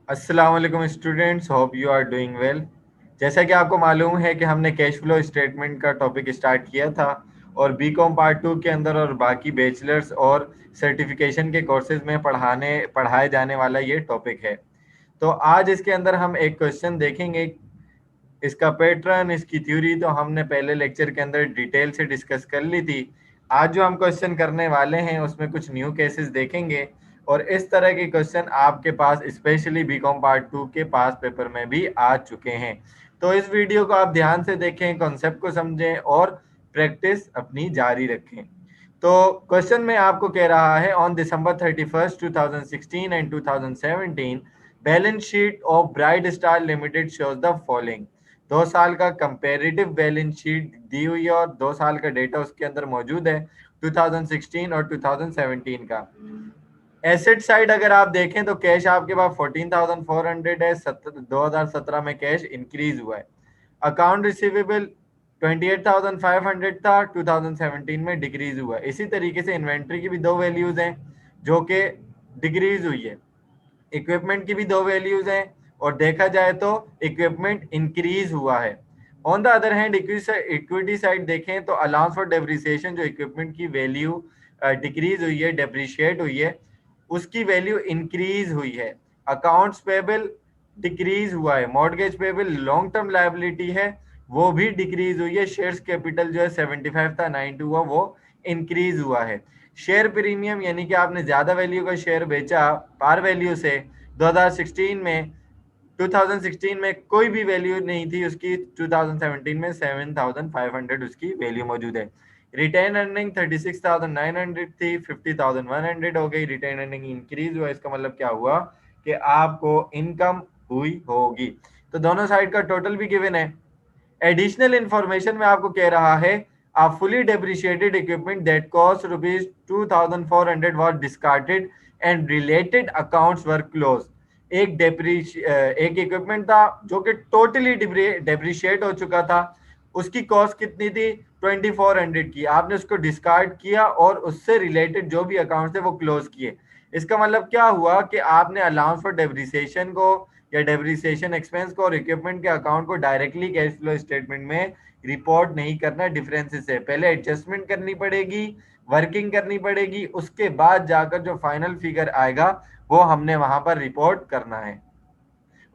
अस्सलाम वालेकुम students, hope you are doing well. जैसा कि आपको मालूम है कि हमने कैश फ्लो स्टेटमेंट का टॉपिक स्टार्ट किया था और बीकॉम पार्ट 2 के अंदर और बाकी बैचलर्स और सर्टिफिकेशन के कोर्सेज में पढ़ाए जाने वाला ये टॉपिक है। तो आज इसके अंदर हम एक क्वेश्चन देखेंगे। इसका पैटर्न, इसकी थ्योरी तो हमने पहले लेक्चर के अंदर डिटेल से डिस्कस कर ली थी। आज जो हम क्वेश्चन करने वाले हैं उसमें कुछ न्यू केसेस देखेंगे और इस तरह के क्वेश्चन आपके पास स्पेशली बीकॉम पार्ट 2 के पास पेपर में भी आ चुके हैं। तो इस वीडियो को आप ध्यान से देखें, कॉन्सेप्ट को समझें और प्रैक्टिस अपनी जारी रखें। तो क्वेश्चन में आपको कह रहा है, on December 31st 2016 and 2017 balance sheet of bright Star limited shows the following. 2 साल का कंपेरेटिव बैलेंस शीट दी हुई है और 2 साल का डेटा उसके अंदर मौजूद है, 2016 और 2017 का। एसेट साइड अगर आप देखें तो कैश आपके पास 14,400 है। 2017 में कैश इंक्रीज हुआ है। अकाउंट रिसीवेबल 28,500 था, 2017 में डिक्रीज हुआ है। इसी तरीके से इन्वेंट्री की भी दो वैल्यूज हैं जो कि डिक्रीज हुई है। इक्विपमेंट की भी दो वैल्यूज हैं और देखा जाए तो इक्विपमेंट इंक्रीज हुआ है। On the other hand equity side देखें तो अलाउंस फॉर डेप्रिसिएशन, जो इक्विपमेंट की वैल्यू डिक्रीज हुई है, डेप्रिशिएट हुई है, उसकी वैल्यू इंक्रीज हुई है। अकाउंट्स पेबल डिक्रीज हुआ है। Mortgage payable long term liability है, वो भी डिक्रीज हुई है। शेयर्स कैपिटल जो है 75 था, 92 हुआ, वो इंक्रीज हुआ है। शेयर प्रीमियम यानी कि आपने ज्यादा वैल्यू का शेयर बेचा पार वैल्यू से 2016 में, 2016 में कोई भी वैल्यू नहीं थी उसकी, 2017 में 7,500 उसकी वैल्यू मौजूद है। रिटेन अर्निंग 36,900 थी, 50,100 हो गई। रिटेन अर्निंग इंक्रीज हुआ, इसका मतलब क्या हुआ कि आपको इनकम हुई होगी। तो दोनों साइड का टोटल भी गिवन है। एडिशनल इंफॉर्मेशन में आपको कह रहा है, a fully depreciated equipment that cost rupees 2,400 was discarded and related accounts were closed। एक इक्विपमेंट था जो कि टोटली डेप्रिशिएट हो चुका था। उसकी कॉस्ट कितनी थी? 2,400 की। आपने उसको डिस्कार्ड किया और उससे रिलेटेड जो भी अकाउंट थे वो क्लोज किए। इसका मतलब क्या हुआ कि आपने अलाउंस फॉर डेप्रिसिएशन को या डेप्रिसिएशन एक्सपेंस को और इक्विपमेंट के अकाउंट को डायरेक्टली कैश फ्लो स्टेटमेंट में रिपोर्ट नहीं करना। डिफरेंसेस है, पहले एडजस्टमेंट करनी पड़ेगी, वर्किंग करनी पड़ेगी, उसके बाद जाकर जो फाइनल फिगर आएगा वो हमने वहां पर रिपोर्ट करना है।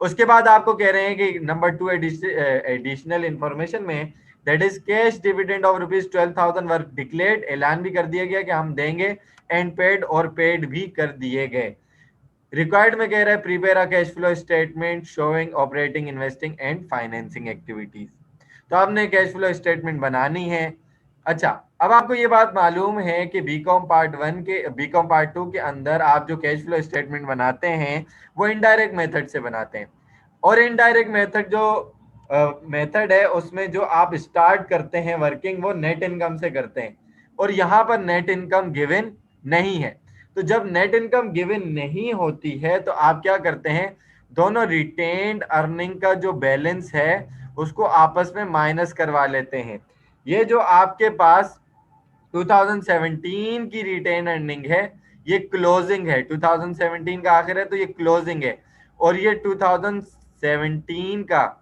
उसके बाद आपको कह रहे हैं कि नंबर 2 एडिशनल इंफॉर्मेशन में, that is cash dividend of ₹12,000 work declared, ऐलान भी कर दिया गया कि हम देंगे, एंड पेड और पेड भी कर दिए गए। रिक्वायर्ड में कह रहा है, prepare a cash flow statement showing operating, investing and financing activities. तो आपने कैश फ्लो स्टेटमेंट बनानी है। अच्छा, अब आपको ये बात मालूम है कि बीकॉम पार्ट 2 के अंदर आप जो कैश फ्लो स्टेटमेंट बनाते हैं वो इनडायरेक्ट मेथड से बनाते हैं। और इनडायरेक्ट मेथड जो मेथड है उसमें जो आप स्टार्ट करते हैं वर्किंग, वो नेट इनकम से करते हैं और यहाँ पर नेट इनकम गिवन नहीं है। तो जब नेट इनकम गिवन नहीं होती है तो आप क्या करते हैं, दोनों रिटेन्ड अर्निंग का जो बैलेंस है उसको आपस में माइनस करवा लेते हैं। ये जो आपके पास 2017 की रिटेन अर्निंग है, ये क्लोजिंग है। 2017 का आखिर है तो ये क्लोजिंग है, और ये 2017 का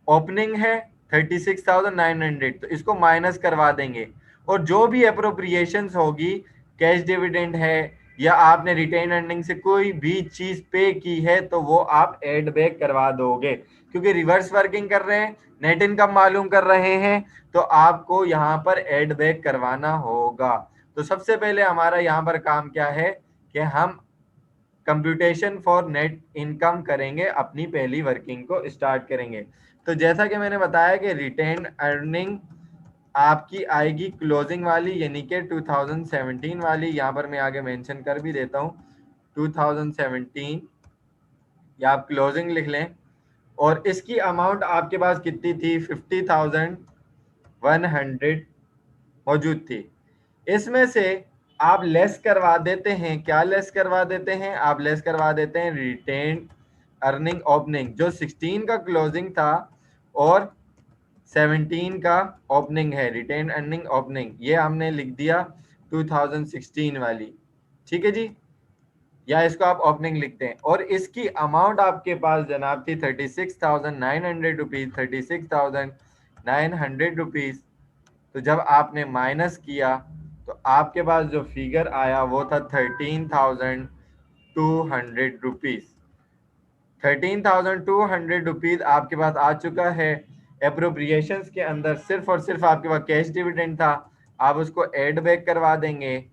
ओपनिंग है 36,900, तो इसको माइनस करवा देंगे। और जो भी अप्रोप्रिएशंस होगी, कैश डिविडेंड है या आपने रिटेन अर्निंग से कोई भी चीज पे की है, तो वो आप एड बैक करवा दोगे। क्योंकि रिवर्स वर्किंग कर रहे हैं, नेट इनकम मालूम कर रहे हैं, तो आपको यहाँ पर एड बैक करवाना होगा। तो सबसे पहले हमारा यहाँ पर काम क्या है कि हम कंप्यूटेशन फॉर नेट इनकम करेंगे, अपनी पहली वर्किंग को स्टार्ट करेंगे। तो जैसा कि मैंने बताया कि रिटेन अर्निंग आपकी आएगी क्लोजिंग वाली, यानी कि 2017 वाली। यहाँ पर मैं आगे मेंशन कर भी देता हूँ 2017, या आप क्लोजिंग लिख लें। और इसकी अमाउंट आपके पास कितनी थी? 50,100 मौजूद थी। इसमें से आप लेस करवा देते हैं, क्या लेस करवा देते हैं? आप लेस करवा देते हैं रिटेन अर्निंग ओपनिंग, जो 16 का क्लोजिंग था और 17 का ओपनिंग है। रिटेन अर्निंग ओपनिंग ये हमने लिख दिया 2016 वाली। ठीक है जी। या इसको आप ओपनिंग लिखते हैं, और इसकी अमाउंट आपके पास जनाब थी 36,900 रुपीज, 36,900 रुपीज। तो जब आपने माइनस किया तो आपके पास जो फिगर आया वो था 13,200 रुपीज। 13,200 रुपीज आपके पास आ चुका है। अप्रोप्रिएशंस के अंदर सिर्फ और सिर्फ आपके पास कैश डिविडेंड था, आप उसको एड बैक करवा देंगे,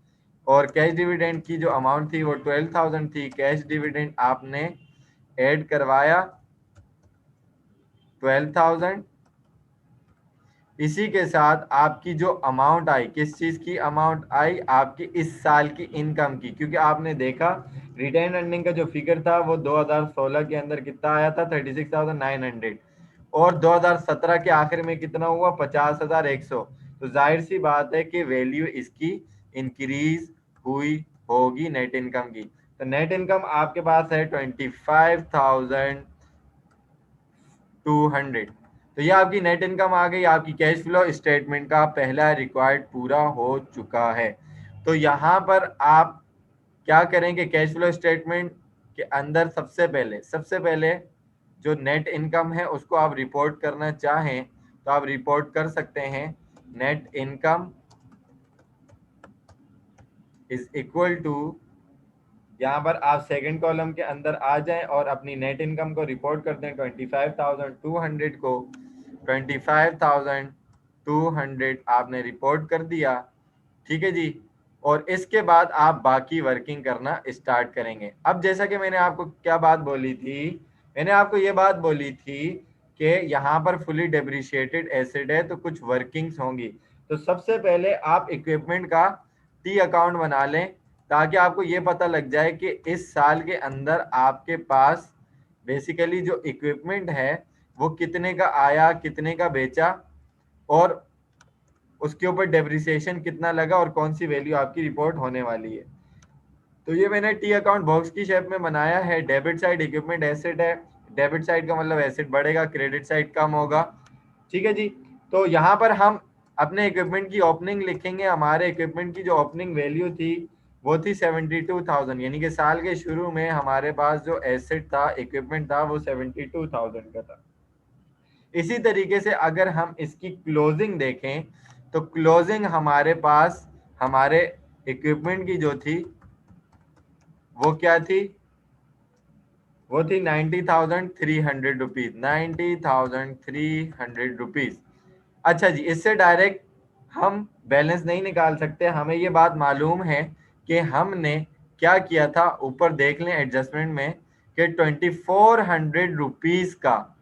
और कैश डिविडेंड की जो अमाउंट थी वो 12,000 थी। कैश डिविडेंड आपने ऐड करवाया 12,000। इसी के साथ आपकी जो अमाउंट आई, किस चीज की अमाउंट आई, आपकी इस साल की इनकम की, क्योंकि आपने देखा रिटेन अर्निंग का जो फिगर था वो 2016 के अंदर कितना आया था 36,900, और 2017 के आखिर में कितना हुआ 50,100। तो जाहिर सी बात है कि वैल्यू इसकी इंक्रीज हुई होगी नेट इनकम की। तो नेट इनकम आपके पास है 25,200। तो ये आपकी नेट इनकम आ गई, आपकी कैश फ्लो स्टेटमेंट का पहला रिक्वायर्ड पूरा हो चुका है। तो यहाँ पर आप क्या करेंगे, कैश फ्लो स्टेटमेंट के अंदर सबसे पहले जो नेट इनकम है उसको आप रिपोर्ट करना चाहें तो आप रिपोर्ट कर सकते हैं। Net income is equal to, यहाँ पर आप सेकंड कॉलम के अंदर आ जाएं और अपनी नेट इनकम को रिपोर्ट कर दें। 25,200 को 25,200 आपने रिपोर्ट कर दिया, ठीक है जी। और इसके बाद आप बाकी वर्किंग करना स्टार्ट करेंगे। अब जैसा कि मैंने आपको क्या बात बोली थी, मैंने आपको ये बात बोली थी कि यहाँ पर फुली डेप्रिशिएटेड एसेट है तो कुछ वर्किंग्स होंगी। तो सबसे पहले आप इक्विपमेंट का टी अकाउंट बना लें, ताकि आपको ये पता लग जाए कि इस साल के अंदर आपके पास बेसिकली जो इक्विपमेंट है वो कितने का आया, कितने का बेचा, और उसके ऊपर डेप्रिसिएशन कितना लगा, और कौन सी वैल्यू आपकी रिपोर्ट होने वाली है। तो ये मैंने टी अकाउंट बॉक्स की शेप में बनाया है। डेबिट साइड इक्विपमेंट एसेट है, डेबिट साइड का मतलब एसेट बढ़ेगा, क्रेडिट साइड कम होगा, ठीक है जी। तो यहाँ पर हम अपने इक्विपमेंट की ओपनिंग लिखेंगे। हमारे इक्विपमेंट की जो ओपनिंग वैल्यू थी वो थी 72,000, यानी कि साल के शुरू में हमारे पास जो एसेट था, इक्विपमेंट था, वो 72,000 का था। इसी तरीके से अगर हम इसकी क्लोजिंग देखें तो क्लोजिंग हमारे पास हमारे इक्विपमेंट की जो थी वो क्या थी, वो थी 90,300 रुपीज, 90,300 रुपीज। अच्छा जी, इससे डायरेक्ट हम बैलेंस नहीं निकाल सकते, हमें ये बात मालूम है कि हमने क्या किया था। ऊपर देख लें एडजस्टमेंट में कि 2,400 रुपीज का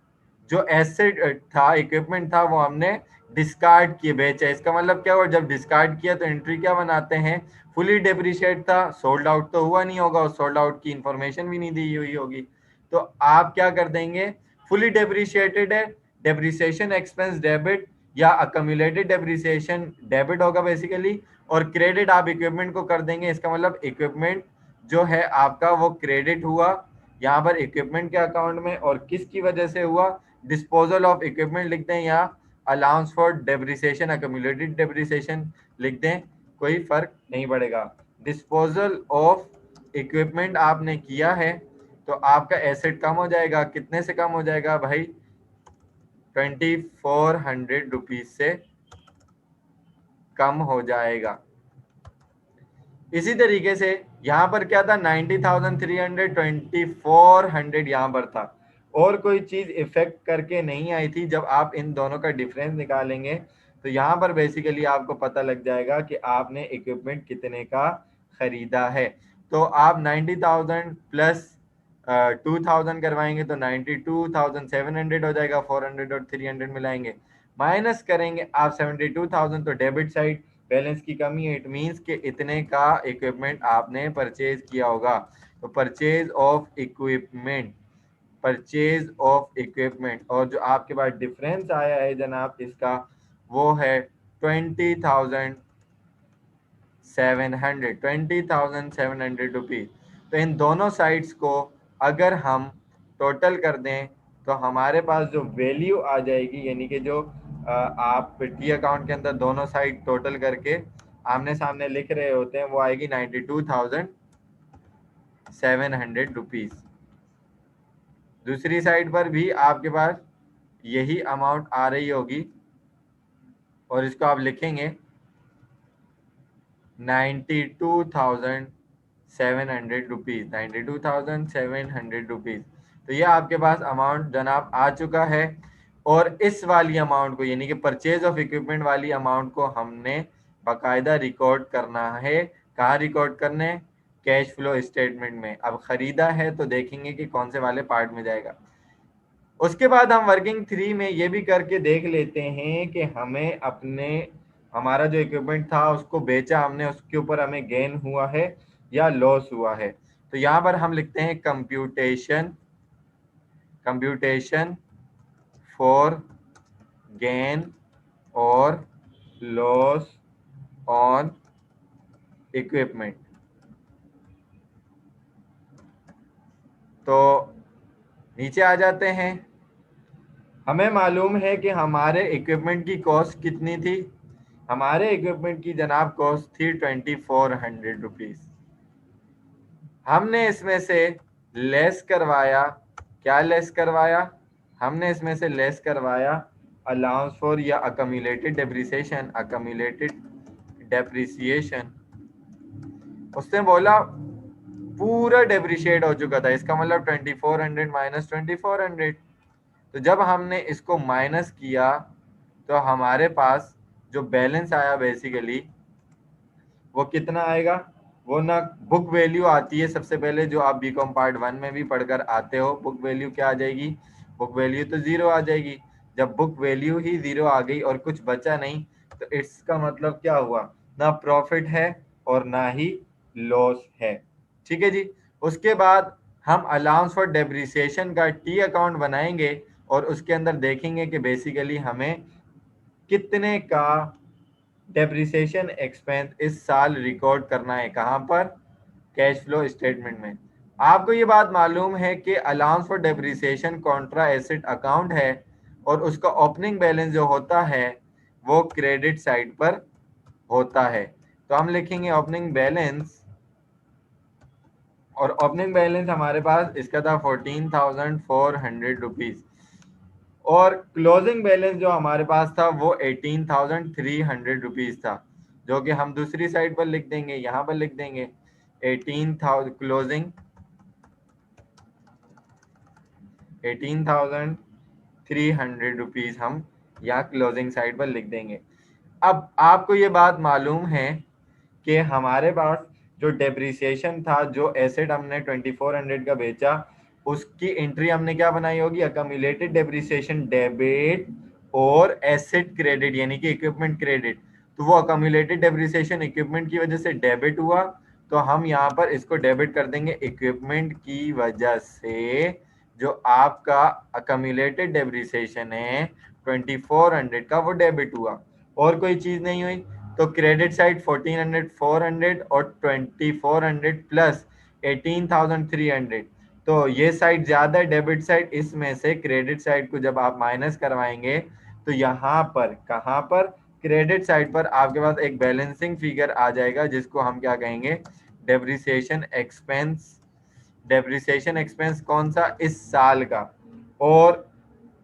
जो एसेट था, इक्विपमेंट था, वो हमने डिस्कार्ड किए, बेचा। इसका मतलब क्या हुआ, जब डिस्कार्ड किया तो एंट्री क्या बनाते हैं, फुली डेप्रिशिएट था, सोल्ड आउट तो हुआ नहीं होगा और सोल्ड आउट की इंफॉर्मेशन भी नहीं दी हुई होगी। तो आप क्या कर देंगे, फुली डेप्रिशिएटेड है, डेप्रिसिएशन एक्सपेंस डेबिट या अक्यूमुलेटेड डेप्रिसिएशन डेबिट होगा बेसिकली, और क्रेडिट आप इक्विपमेंट को कर देंगे। इसका मतलब इक्विपमेंट जो है आपका वो क्रेडिट हुआ यहाँ पर इक्विपमेंट के अकाउंट में, और किसकी वजह से हुआ, डिस्पोजल ऑफ इक्विपमेंट लिख दें या allowance for depreciation accumulated depreciation लिख दें, कोई फर्क नहीं पड़ेगा। डिस्पोजल ऑफ इक्विपमेंट आपने किया है तो आपका एसेट कम हो जाएगा। कितने से कम हो जाएगा भाई, 2,400 रुपीज से कम हो जाएगा। इसी तरीके से यहाँ पर क्या था, 90,300, 2,400 यहाँ पर था, और कोई चीज इफेक्ट करके नहीं आई थी। जब आप इन दोनों का डिफरेंस निकालेंगे तो यहाँ पर बेसिकली आपको पता लग जाएगा कि आपने इक्विपमेंट कितने का खरीदा है। तो आप 90,000 प्लस 2,000 करवाएंगे तो 92,700 हो जाएगा। 400 और 300 मिलाएंगे, माइनस करेंगे आप 72,000, तो डेबिट साइड बैलेंस की कमी है। इट मीन्स कि इतने का इक्विपमेंट आपने परचेज किया होगा। तो purchase of equipment, purchase of equipment, और जो आपके पास डिफरेंस आया है जनाब इसका, वो है 20,700 रुपीज। तो इन दोनों साइड्स को अगर हम टोटल कर दें तो हमारे पास जो वैल्यू आ जाएगी, यानी कि जो आप टी अकाउंट के अंदर दोनों साइड टोटल करके आमने सामने लिख रहे होते हैं, वो आएगी 92,000 700 रुपीज। दूसरी साइड पर भी आपके पास यही अमाउंट आ रही होगी और इसको आप लिखेंगे 92,700 रुपीज, 92,700 रुपीज। तो ये आपके पास अमाउंट जनाब आ चुका है। और इस वाली अमाउंट को यानी कि परचेज ऑफ इक्विपमेंट वाली अमाउंट को हमने बाकायदा रिकॉर्ड करना है। कहाँ रिकॉर्ड करने? कैश फ्लो स्टेटमेंट में। अब खरीदा है तो देखेंगे कि कौन से वाले पार्ट में जाएगा। उसके बाद हम वर्किंग 3 में ये भी करके देख लेते हैं कि हमें अपने हमारा जो इक्विपमेंट था उसको बेचा हमने, उसके ऊपर हमें गेन हुआ है या लॉस हुआ है। तो यहाँ पर हम लिखते हैं कंप्यूटेशन फॉर गेन और लॉस ऑन इक्विपमेंट। तो नीचे आ जाते हैं। हमें मालूम है कि हमारे इक्विपमेंट की कॉस्ट कितनी थी। हमारे इक्विपमेंट की जनाब कॉस्ट थी 2400 रुपीज। हमने इसमें से लेस करवाया, क्या लेस करवाया? हमने इसमें से लेस करवाया अलाउंस फॉर या अकम्युलेटेड डेप्रिसिएशन। उसने बोला पूरा डेप्रिशिएट हो चुका था, इसका मतलब 2400 माइनस 2400। तो जब हमने इसको माइनस किया तो हमारे पास जो बैलेंस आया बेसिकली वो कितना आएगा? वो ना बुक वैल्यू आती है सबसे पहले, जो आप बीकॉम पार्ट 1 में भी पढ़कर आते हो। बुक वैल्यू क्या आ जाएगी? बुक वैल्यू तो जीरो आ जाएगी। जब बुक वैल्यू ही जीरो आ गई और कुछ बचा नहीं तो इसका मतलब क्या हुआ? ना प्रॉफिट है और ना ही लॉस है। ठीक है जी। उसके बाद हम अलाउंस फॉर डेप्रिसिएशन का टी अकाउंट बनाएंगे और उसके अंदर देखेंगे कि बेसिकली हमें कितने का डेप्रिसिएशन एक्सपेंस इस साल रिकॉर्ड करना है। कहाँ पर? कैश फ्लो स्टेटमेंट में। आपको ये बात मालूम है कि allowance for depreciation Contra asset account है और उसका ओपनिंग बैलेंस जो होता है वो क्रेडिट साइड पर होता है। तो हम लिखेंगे ओपनिंग बैलेंस, और ओपनिंग बैलेंस हमारे पास इसका था 14,400 रुपीज और क्लोजिंग बैलेंस जो हमारे पास था वो 18,300 रुपीज था, जो कि हम दूसरी साइड पर लिख देंगे, यहाँ पर लिख देंगे 18,300 रुपीज हम यहाँ क्लोजिंग साइड पर लिख देंगे। अब आपको ये बात मालूम है कि हमारे पास जो डेप्रिसिएशन था, जो एसेट हमने 2400 का बेचा, उसकी एंट्री हमने क्या बनाई होगी? अकम्युलेटेड डेप्रिसिएशन डेबिट और एसेट क्रेडिट यानी कि इक्विपमेंट क्रेडिट। तो वो अकम्युलेटेड डेप्रिसिएशन इक्विपमेंट की वजह से डेबिट हुआ, तो हम यहाँ पर इसको डेबिट कर देंगे इक्विपमेंट की वजह से। जो आपका अकम्युलेटेड डेप्रिसिएशन है 2400 का, वो डेबिट हुआ और कोई चीज नहीं हुई। तो क्रेडिट साइड 1400 400 और 2400 प्लस 18,300। तो ये साइड ज्यादा है, डेबिट साइड। इसमें से क्रेडिट साइड को जब आप माइनस करवाएंगे तो यहाँ पर, कहाँ पर? क्रेडिट साइड पर आपके पास एक बैलेंसिंग फिगर आ जाएगा जिसको हम क्या कहेंगे? Depreciation expense. डेप्रिसिएशन एक्सपेंस कौन सा? इस साल का। और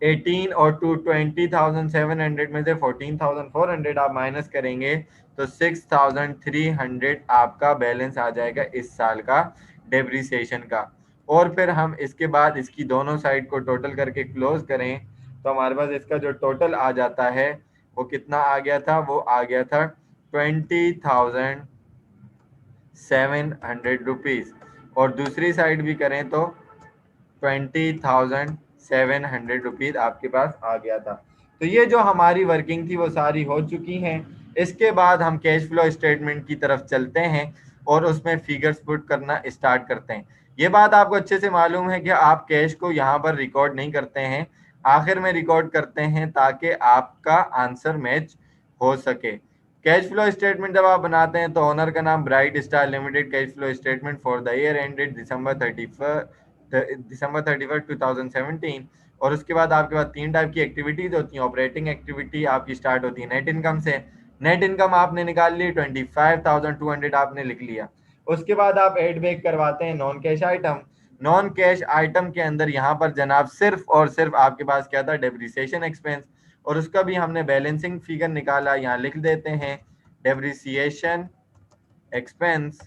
18 और 20,700 में से 14,400 आप माइनस करेंगे तो 6,300 आपका बैलेंस आ जाएगा इस साल का डेप्रिसिएशन का। और फिर हम इसके बाद इसकी दोनों साइड को टोटल करके क्लोज करें तो हमारे पास इसका जो टोटल आ जाता है वो कितना आ गया था? वो आ गया था 20,700 रुपीज। और दूसरी साइड भी करें तो 20,700 रुपीज आपके पास आ गया था। तो ये जो हमारी वर्किंग थी वो सारी हो चुकी हैं। इसके बाद हम कैश फ्लो स्टेटमेंट की तरफ चलते हैं और उसमें फिगर्स पुट करना स्टार्ट करते हैं। ये बात आपको अच्छे से मालूम है कि आप कैश को यहाँ पर रिकॉर्ड नहीं करते हैं, आखिर में रिकॉर्ड करते हैं ताकि आपका आंसर मैच हो सके। कैश फ्लो स्टेटमेंट जब आप बनाते हैं तो ओनर का नाम Bright Star limited, cash flow statement for the year ended December 31 2017। और उसके बाद आपके पास तीन टाइप की एक्टिविटीज होती हैं। ऑपरेटिंग एक्टिविटी आपकी स्टार्ट होती है नेट इनकम से। नेट इनकम आपने निकाल ली 25,200 आपने लिख लिया। उसके बाद आप ऐड बैक करवाते हैं non cash item. Non cash item के अंदर यहाँ पर जनाब सिर्फ और सिर्फ आपके पास क्या था, डेप्रिसिएशन एक्सपेंस, और उसका भी हमने बैलेंसिंग फिगर निकाला, यहाँ लिख देते हैं डेप्रिसिएशन एक्सपेंस,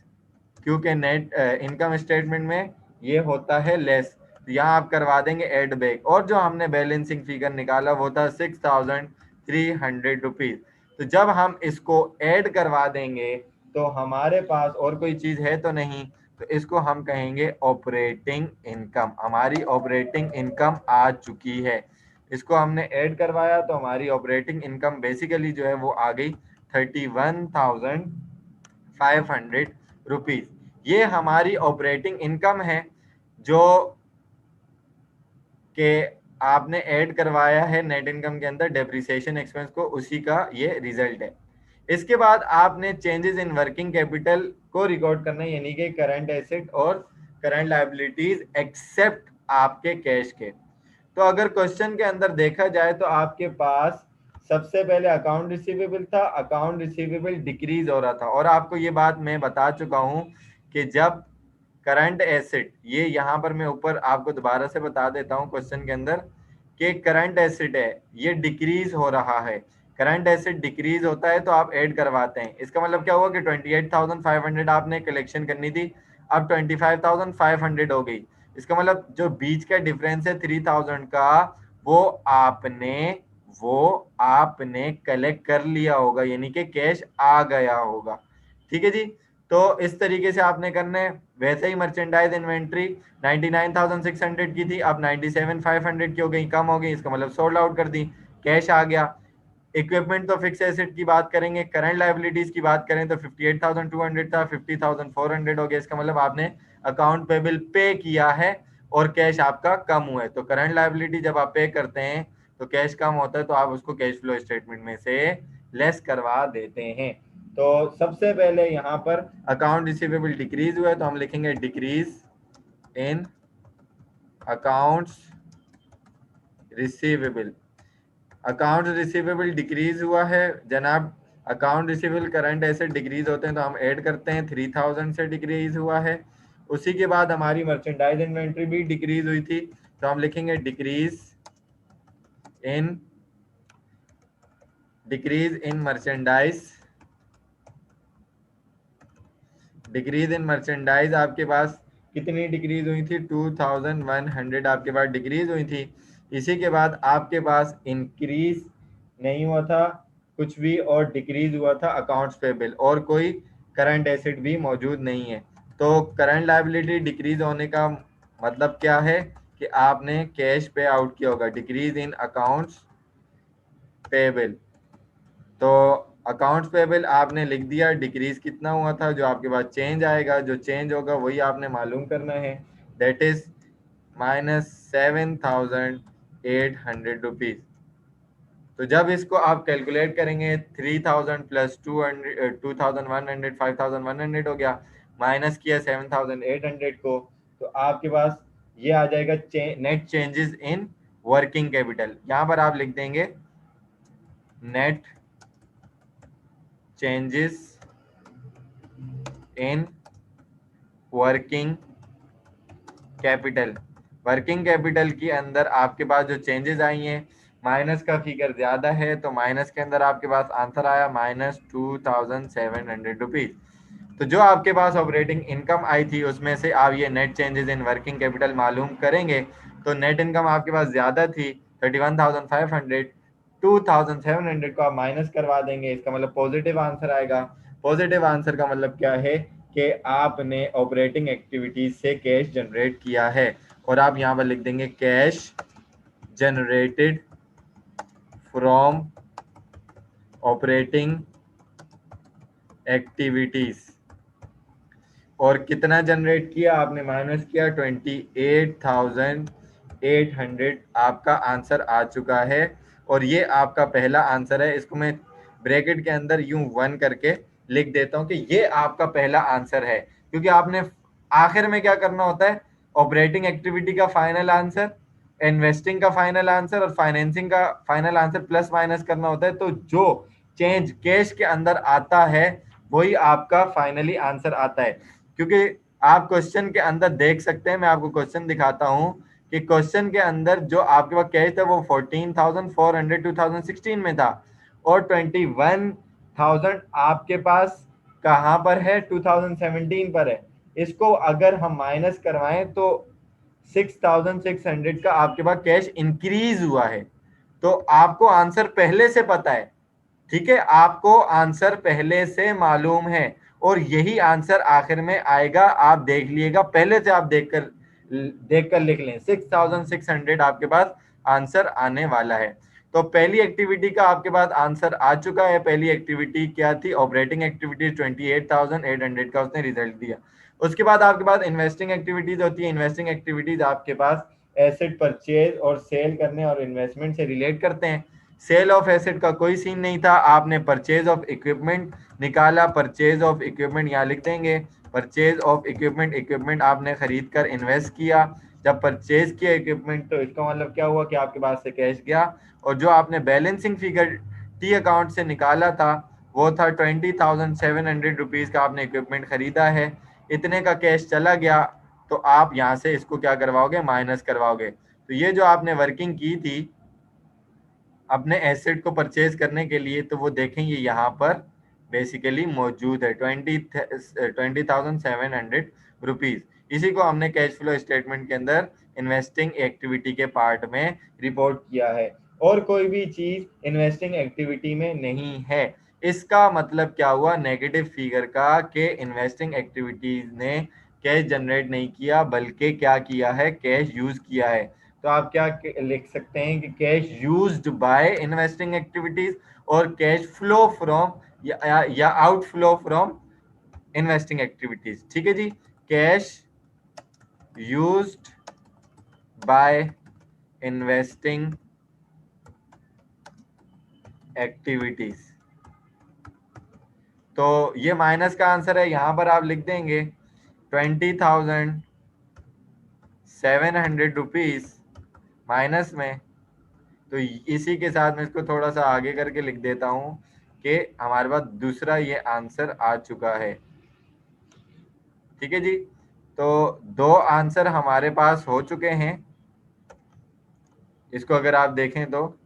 क्योंकि नेट इनकम स्टेटमेंट में ये होता है लेस, तो यहाँ आप करवा देंगे एड बैक। और जो हमने बैलेंसिंग फिगर निकाला वो था 6,300 रुपीज। तो जब हम इसको ऐड करवा देंगे तो हमारे पास और कोई चीज है तो नहीं, तो इसको हम कहेंगे ऑपरेटिंग इनकम। हमारी ऑपरेटिंग इनकम आ चुकी है, इसको हमने ऐड करवाया तो हमारी ऑपरेटिंग इनकम बेसिकली जो है वो आ गई 31,500 रुपीज। ये हमारी ऑपरेटिंग इनकम है जो कि आपने ऐड करवाया है नेट इनकम के अंदर डेप्रिसिएशन एक्सपेंस को, उसी का ये रिजल्ट है। इसके बाद आपने चेंजेस इन वर्किंग कैपिटल को रिकॉर्ड करना है, यानी कि करंट एसेट और करंट लायबिलिटीज एक्सेप्ट आपके कैश के। तो अगर क्वेश्चन के अंदर देखा जाए तो आपके पास सबसे पहले अकाउंट रिसीवेबल था, अकाउंट रिसीवेबल डिक्रीज हो रहा था, और आपको ये बात मैं बता चुका हूं कि जब करंट एसेट, ये यहाँ पर मैं ऊपर आपको दोबारा से बता देता हूँ क्वेश्चन के अंदर, कि करंट एसेट है ये डिक्रीज हो रहा है, करंट एसेट डिक्रीज होता है तो आप ऐड करवाते हैं। इसका मतलब क्या हुआ कि 28,500 आपने कलेक्शन करनी थी, अब 25,500 हो गई। इसका मतलब जो बीच का डिफरेंस है 3,000 का, वो आपने वो आपने कलेक्ट कर लिया होगा, यानी कि कैश आ गया होगा। ठीक है जी, तो इस तरीके से आपने करना है। वैसे ही मर्चेंडाइज इन्वेंट्री 99,600 की थी, अब 97,500 की हो गई, कम हो गई, इसका मतलब सोल्ड आउट कर दी, कैश आ गया। इक्विपमेंट तो फिक्स एसेट की बात करेंगे, करंट लायबिलिटीज की बात करें तो 58,200 था, 50,400 हो गया, इसका मतलब आपने अकाउंट पेबल पे किया है और कैश आपका कम हुआ है। तो करंट लायबिलिटी जब आप पे करते हैं तो कैश कम होता है, तो आप उसको कैश फ्लो स्टेटमेंट में से लेस करवा देते हैं। तो सबसे पहले यहाँ पर अकाउंट रिसीवेबल डिक्रीज हुआ है, तो हम लिखेंगे decrease in accounts receivable. Account receivable decrease हुआ है जनाब, account receivable current asset decrease होते हैं तो हम ऐड करते हैं, 3,000 से डिक्रीज हुआ है। उसी के बाद हमारी मर्चेंडाइज इन्वेंट्री भी डिक्रीज हुई थी, तो हम लिखेंगे decrease in merchandise. Decrease in merchandise आपके पास कितनी डिक्रीज हुई थी, 2,100 आपके पास डिक्रीज हुई थी। इसी के बाद आपके पास इंक्रीज नहीं हुआ था कुछ भी, और डिक्रीज हुआ था अकाउंट्स पेबल, और कोई करंट एसेट भी मौजूद नहीं है। तो करंट लायबिलिटी डिक्रीज होने का मतलब क्या है कि आपने कैश पे आउट किया होगा, डिक्रीज इन अकाउंट्स पेबल। तो अकाउंट्स पेबल आपने लिख दिया, डिक्रीज कितना हुआ था, जो आपके पास चेंज आएगा, जो चेंज होगा वही आपने मालूम करना है, दैट इज -7,800 रुपीज। तो जब इसको आप कैलकुलेट करेंगे 3,000 प्लस 2,100 5,100 हो गया, माइनस किया 7,800 को, तो आपके पास ये आ जाएगा net changes in working capital. यहाँ पर आप लिख देंगे net changes in working capital. Working capital के अंदर आपके पास जो चेंजेस आई हैं, माइनस का फिगर ज्यादा है तो माइनस के अंदर आपके पास आंसर आया -2,700 रुपीज। तो जो आपके पास ऑपरेटिंग इनकम आई थी उसमें से आप ये net changes in working capital मालूम करेंगे, तो नेट इनकम आपके पास ज्यादा थी 31,500, 2,700 को आप माइनस करवा देंगे, इसका मतलब पॉजिटिव आंसर आएगा। पॉजिटिव आंसर का मतलब क्या है कि आपने ऑपरेटिंग एक्टिविटीज से कैश जनरेट किया है, और आप यहाँ पर लिख देंगे cash generated from operating activities. और कितना जनरेट किया आपने, माइनस किया 28,800, आपका आंसर आ चुका है। और ये आपका पहला आंसर है, इसको मैं ब्रैकेट के अंदर यूं 1 करके लिख देता हूं कि ये आपका पहला आंसर है, क्योंकि आपने आखिर में क्या करना होता है, ऑपरेटिंग एक्टिविटी का फाइनल आंसर, इन्वेस्टिंग का फाइनल आंसर और फाइनेंसिंग का फाइनल आंसर प्लस माइनस करना होता है। तो जो चेंज कैश के अंदर आता है वही आपका फाइनली आंसर आता है। क्योंकि आप क्वेश्चन के अंदर देख सकते हैं, मैं आपको क्वेश्चन दिखाता हूं कि क्वेश्चन के अंदर जो आपके पास कैश था वो 14,400 2016 में था, और 21,000 आपके पास कहां पर है, 2017 पर है। इसको अगर हम माइनस करवाएं तो 6,600 का आपके पास कैश इंक्रीज हुआ है। तो आपको आंसर पहले से पता है, ठीक है, आपको आंसर पहले से मालूम है, और यही आंसर आखिर में आएगा। आप देख लीजिएगा, पहले से आप देखकर लिख लें, 6,600 आपके पास आंसर आने वाला है। तो पहली एक्टिविटी का आपके पास आंसर आ चुका है। पहली एक्टिविटी क्या थी, ऑपरेटिंग एक्टिविटी, 28,800 का उसने रिजल्ट दिया। उसके बाद आपके पास इन्वेस्टिंग एक्टिविटीज होती है। इन्वेस्टिंग एक्टिविटीज आपके पास एसेट परचेज और सेल करने और इन्वेस्टमेंट से रिलेट करते हैं। सेल ऑफ एसेट का कोई सीन नहीं था, आपने परचेज ऑफ इक्विपमेंट निकाला। परचेज ऑफ इक्विपमेंट यहाँ लिख देंगे, परचेज ऑफ इक्विपमेंट, इक्विपमेंट आपने खरीद कर इन्वेस्ट किया। जब परचेज किया इक्विपमेंट तो इसका मतलब क्या हुआ कि आपके पास से कैश गया, और जो आपने बैलेंसिंग फिगर टी अकाउंट से निकाला था वो था 20,700 का आपने इक्विपमेंट खरीदा है, इतने का कैश चला गया। तो आप यहाँ से इसको क्या करवाओगे, माइनस करवाओगे। तो ये जो आपने वर्किंग की थी अपने एसेट को परचेज करने के लिए, तो वो देखेंगे यहाँ पर बेसिकली मौजूद है 20,700 इसी को हमने कैश फ्लो स्टेटमेंट के अंदर इन्वेस्टिंग एक्टिविटी के पार्ट में रिपोर्ट किया है, और कोई भी चीज इन्वेस्टिंग एक्टिविटी में नहीं है। इसका मतलब क्या हुआ नेगेटिव फिगर का, कि इन्वेस्टिंग एक्टिविटीज ने कैश जनरेट नहीं किया, बल्कि क्या किया है, कैश यूज किया है। तो आप क्या लिख सकते हैं कि cash used by investing activities, और कैश फ्लो फ्रॉम या आउटफ्लो फ्रॉम इन्वेस्टिंग एक्टिविटीज। ठीक है जी, cash used by investing activities. तो ये माइनस का आंसर है, यहां पर आप लिख देंगे 20,700 माइनस में। तो इसी के साथ मैं इसको थोड़ा सा आगे करके लिख देता हूं कि हमारे पास दूसरा ये आंसर आ चुका है। ठीक है जी, तो दो आंसर हमारे पास हो चुके हैं, इसको अगर आप देखें तो।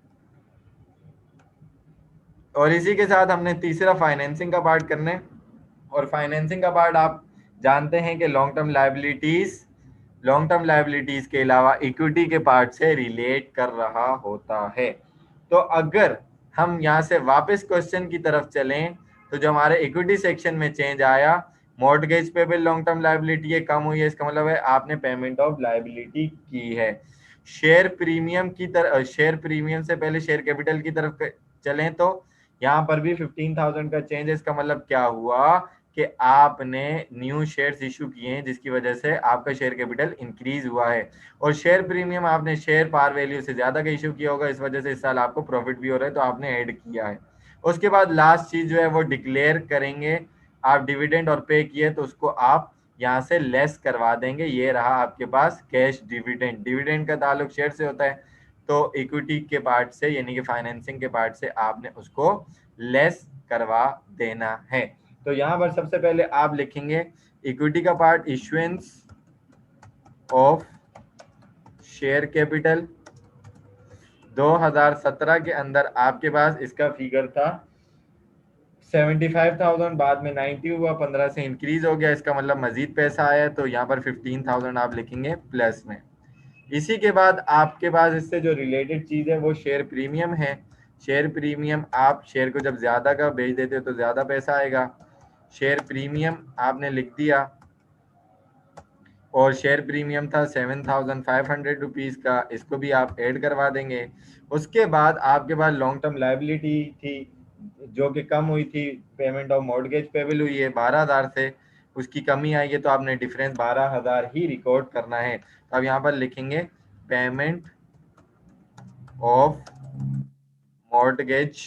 और इसी के साथ हमने तीसरा फाइनेंसिंग का पार्ट करने, और फाइनेंसिंग का पार्ट आप जानते हैं कि लॉन्ग टर्म लायबिलिटीज के अलावा इक्विटी के पार्ट से रिलेट कर रहा होता है। तो अगर हम यहाँ से वापस क्वेश्चन की तरफ चलें, तो जो हमारे इक्विटी सेक्शन में चेंज आया, mortgage payable long term liability ये कम हुई है, इसका मतलब है आपने पेमेंट ऑफ लायबिलिटी की है। शेयर प्रीमियम की तरफ, शेयर प्रीमियम से पहले शेयर कैपिटल की तरफ चलें तो यहाँ पर भी 15,000 का चेंज है। इसका मतलब क्या हुआ कि आपने न्यू शेयर्स इशू किए हैं, जिसकी वजह से आपका शेयर कैपिटल इंक्रीज हुआ है, और शेयर प्रीमियम आपने शेयर पार वैल्यू से ज्यादा का इशू किया होगा, इस वजह से इस साल आपको प्रॉफिट भी हो रहा है, तो आपने ऐड किया है। उसके बाद लास्ट चीज जो है वो डिक्लेयर करेंगे, आप डिविडेंड और पे किए तो उसको आप यहाँ से लेस करवा देंगे। ये रहा आपके पास कैश डिविडेंड। डिविडेंड का ताल्लुक शेयर से होता है, तो इक्विटी के पार्ट से यानी कि फाइनेंसिंग के पार्ट से आपने उसको लेस करवा देना है। तो यहाँ पर सबसे पहले आप लिखेंगे इक्विटी का part, issuance of share capital 2017 के अंदर आपके पास इसका फिगर था 75,000, बाद में 90 हुआ, 15 से इंक्रीज हो गया, इसका मतलब मजीद पैसा आया, तो यहाँ पर 15,000 आप लिखेंगे प्लस में। इसी के बाद आपके पास इससे जो रिलेटेड चीज है वो शेयर प्रीमियम है। शेयर प्रीमियम, आप शेयर को जब ज्यादा का बेच देते हो तो ज्यादा पैसा आएगा, शेयर प्रीमियम आपने लिख दिया, और शेयर प्रीमियम था 7,500 का, इसको भी आप ऐड करवा देंगे। उसके बाद आपके पास लॉन्ग टर्म लायबिलिटी थी जो कि कम हुई थी, पेमेंट ऑफ मॉर्गेज पेबल हुई है 12,000 से, उसकी कमी आई है, तो आपने डिफरेंस 12,000 ही रिकॉर्ड करना है। तो अब यहाँ पर लिखेंगे payment of mortgage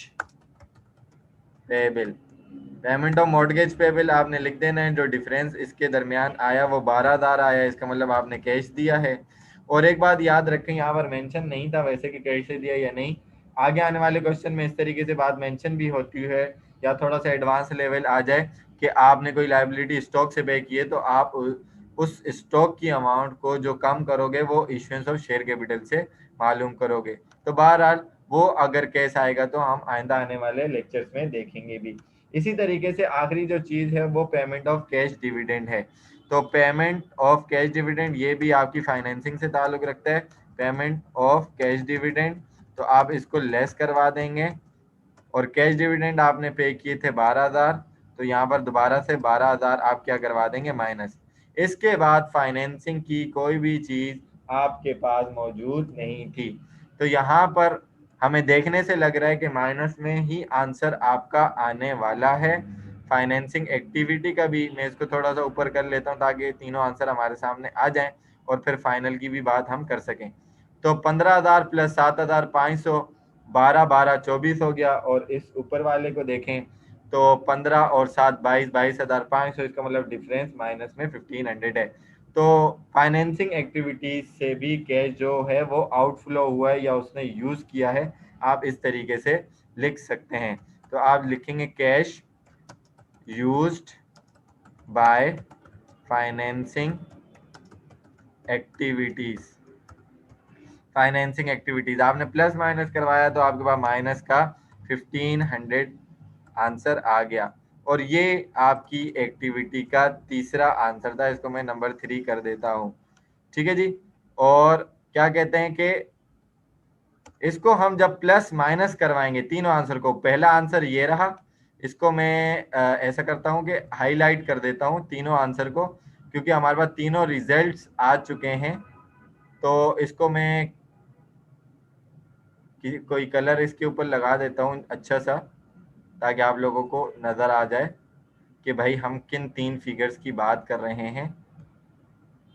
payable. Payment of mortgage payable आपने लिख देना है, जो डिफरेंस इसके दरमियान आया वो 12,000 आया, इसका मतलब आपने कैश दिया है। और एक बात याद रखें, यहाँ पर मेंशन नहीं था वैसे कि कैश दिया या नहीं, आगे आने वाले क्वेश्चन में इस तरीके से बात मेंशन भी होती है, या थोड़ा सा एडवांस लेवल आ जाए कि आपने कोई लायबिलिटी स्टॉक से पे की है तो आप उस स्टॉक की अमाउंट को जो कम करोगे वो इश्यूएंस ऑफ शेयर कैपिटल से मालूम करोगे। तो बहरहाल वो अगर केस आएगा तो हम आइंदा आने वाले लेक्चर्स में देखेंगे भी। इसी तरीके से आखिरी जो चीज है वो पेमेंट ऑफ कैश डिविडेंड है। तो पेमेंट ऑफ कैश डिविडेंड ये भी आपकी फाइनेंसिंग से ताल्लुक रखता है। पेमेंट ऑफ कैश डिविडेंड तो आप इसको लेस करवा देंगे और कैश डिविडेंड आपने पे किए थे 12,000, तो यहाँ पर दोबारा से 12,000 आप क्या करवा देंगे माइनस। इसके बाद फाइनेंसिंग की कोई भी चीज आपके पास मौजूद नहीं थी। तो यहाँ पर हमें देखने से लग रहा है कि माइनस में ही आंसर आपका आने वाला है। फाइनेंसिंग एक्टिविटी का भी मैं इसको थोड़ा सा ऊपर कर लेता हूँ ताकि तीनों आंसर हमारे सामने आ जाएं और फिर फाइनल की भी बात हम कर सकें। तो 15,000 प्लस 7,500, 12,12,24 हो गया। और इस ऊपर वाले को देखें तो 15 और 7 22, 22,500, इसका मतलब डिफरेंस माइनस में 1,500 है। तो फाइनेंसिंग एक्टिविटीज से भी कैश जो है वो आउटफ्लो हुआ है या उसने यूज किया है, आप इस तरीके से लिख सकते हैं। तो आप लिखेंगे cash used bye financing activities. Financing activities आपने प्लस माइनस करवाया तो आपके पास माइनस का 1,500 आंसर आ गया। और ये आपकी एक्टिविटी का तीसरा आंसर था। इसको मैं नंबर 3 कर देता हूँ। ठीक है जी। और क्या कहते हैं कि इसको हम जब प्लस माइनस करवाएंगे तीनों आंसर को, पहला आंसर ये रहा, इसको मैं ऐसा करता हूँ कि हाईलाइट कर देता हूँ तीनों आंसर को, क्योंकि हमारे पास तीनों रिजल्ट्स आ चुके हैं। तो इसको मैं कोई कलर इसके ऊपर लगा देता हूँ अच्छा सा, ताकि आप लोगों को नज़र आ जाए कि भाई हम किन 3 फिगर्स की बात कर रहे हैं।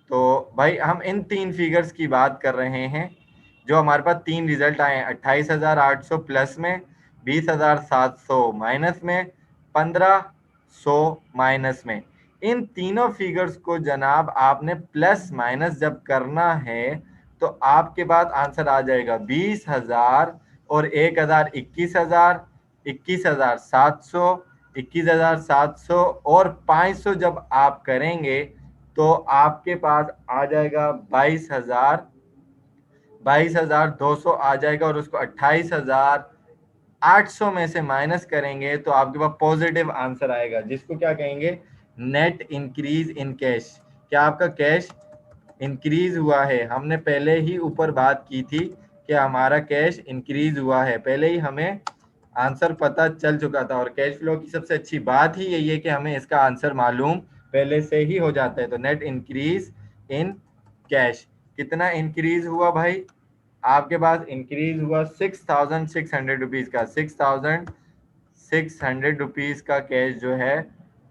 तो भाई हम इन 3 फिगर्स की बात कर रहे हैं जो हमारे पास 3 रिजल्ट आए हैं। 28,800 प्लस में, 20,700 माइनस में, 1,500 माइनस में। इन तीनों फिगर्स को जनाब आपने प्लस माइनस जब करना है तो आपके पास आंसर आ जाएगा 20,000 और 1,000 21,000, 21,700, 21,700 और 500 जब आप करेंगे तो आपके पास आ जाएगा 22,000, 22,200 आ जाएगा। और उसको 28,800 में से माइनस करेंगे तो आपके पास पॉजिटिव आंसर आएगा, जिसको क्या कहेंगे, नेट इंक्रीज इन कैश। क्या आपका कैश इंक्रीज हुआ है? हमने पहले ही ऊपर बात की थी कि हमारा कैश इंक्रीज हुआ है, पहले ही हमें आंसर पता चल चुका था। और कैश फ्लो की सबसे अच्छी बात ही यही है कि हमें इसका आंसर मालूम पहले से ही हो जाता है। तो नेट इंक्रीज इन कैश कितना इंक्रीज हुआ भाई? आपके पास इंक्रीज हुआ 6,600 रुपीज का। 6,600 रुपीज का कैश जो है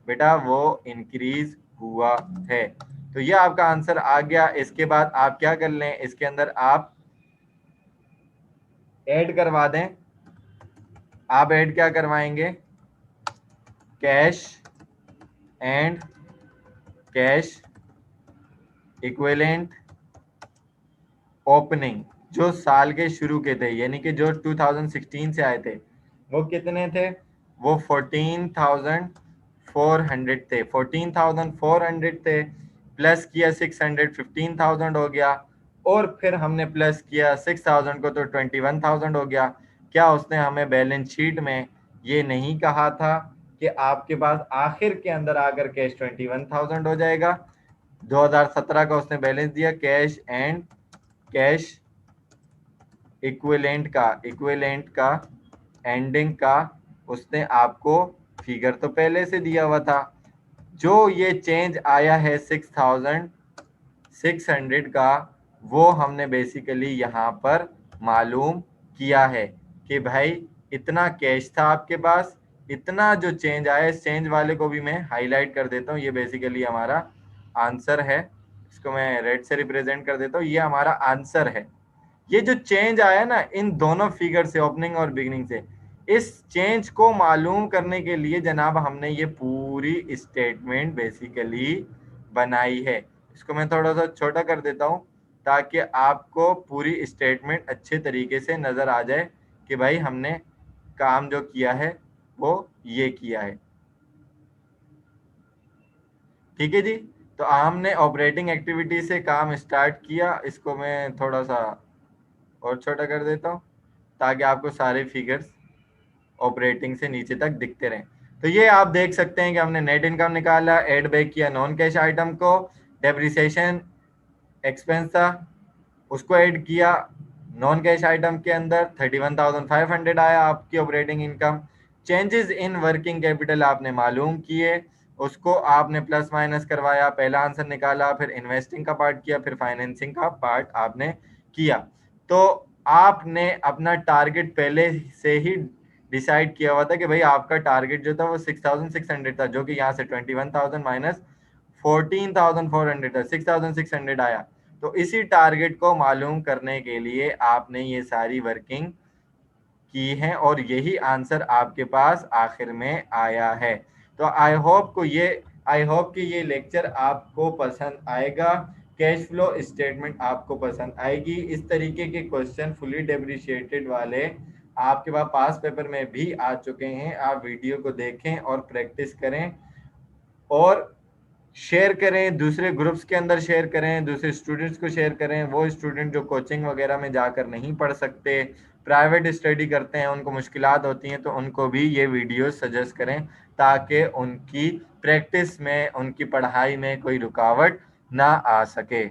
बेटा वो इंक्रीज हुआ है। तो ये आपका आंसर आ गया। इसके बाद आप क्या कर लें, इसके अंदर आप ऐड करवा दें। आप ऐड क्या करवाएंगे? Cash and cash equivalent opening जो साल के शुरू के थे, यानी कि जो 2016 से आए थे, वो कितने थे? वो 14,400 थे। 14,400 थे, प्लस किया 600, 15,000 हो गया। और फिर हमने प्लस किया 6,000 को तो 21,000 हो गया। क्या उसने हमें बैलेंस शीट में ये नहीं कहा था कि आपके पास आखिर के अंदर आकर कैश 21,000 हो जाएगा? 2017 का उसने बैलेंस दिया, कैश एंड कैश इक्विवेलेंट का एंडिंग का उसने आपको फिगर तो पहले से दिया हुआ था। जो ये चेंज आया है 6,600 का, वो हमने बेसिकली यहाँ पर मालूम किया है कि भाई इतना कैश था आपके पास, इतना जो चेंज आया, इस चेंज वाले को भी मैं हाईलाइट कर देता हूँ। ये बेसिकली हमारा आंसर है, इसको मैं रेड से रिप्रेजेंट कर देता हूँ। ये हमारा आंसर है। ये जो चेंज आया ना इन दोनों फिगर से, ओपनिंग और बिगनिंग से, इस चेंज को मालूम करने के लिए जनाब हमने ये पूरी स्टेटमेंट बेसिकली बनाई है। इसको मैं थोड़ा सा छोटा कर देता हूँ ताकि आपको पूरी स्टेटमेंट अच्छे तरीके से नज़र आ जाए कि भाई हमने काम जो किया है वो ये किया है। ठीक है जी। तो हमने ऑपरेटिंग एक्टिविटी से काम स्टार्ट किया। इसको मैं थोड़ा सा और छोटा कर देता हूँ ताकि आपको सारे फिगर्स ऑपरेटिंग से नीचे तक दिखते रहें। तो ये आप देख सकते हैं कि हमने नेट इनकम निकाला, ऐड बैक किया नॉन कैश आइटम को, डेप्रिसिएशन एक्सपेंस था उसको ऐड किया नॉन कैश आइटम के अंदर, 31,500 आया आपकी operating income. Changes in working capital आपने मालूम किए, उसको आपने प्लस माइनस करवाया, पहला आंसर निकाला, फिर इन्वेस्टिंग का पार्ट किया, फिर फाइनेंसिंग का पार्ट आपने किया। तो आपने अपना टारगेट पहले से ही डिसाइड किया हुआ था कि भाई आपका टारगेट जो था वो 6,600 था, जो कि यहाँ से 21,000 माइनस 14,400 था, 6,600 आया। तो इसी टारगेट को मालूम करने के लिए आपने ये सारी वर्किंग की है और यही आंसर आपके पास आखिर में आया है। तो आई होप कि ये लेक्चर आपको पसंद आएगा, कैश फ्लो स्टेटमेंट आपको पसंद आएगी। इस तरीके के क्वेश्चन फुली डेप्रिशिएटेड वाले आपके पास पेपर में भी आ चुके हैं। आप वीडियो को देखें और प्रैक्टिस करें और शेयर करें, दूसरे ग्रुप्स के अंदर शेयर करें, दूसरे स्टूडेंट्स को शेयर करें। वो स्टूडेंट जो कोचिंग वगैरह में जाकर नहीं पढ़ सकते, प्राइवेट स्टडी करते हैं, उनको मुश्किलात होती हैं, तो उनको भी ये वीडियो सजेस्ट करें ताकि उनकी प्रैक्टिस में, उनकी पढ़ाई में कोई रुकावट ना आ सके।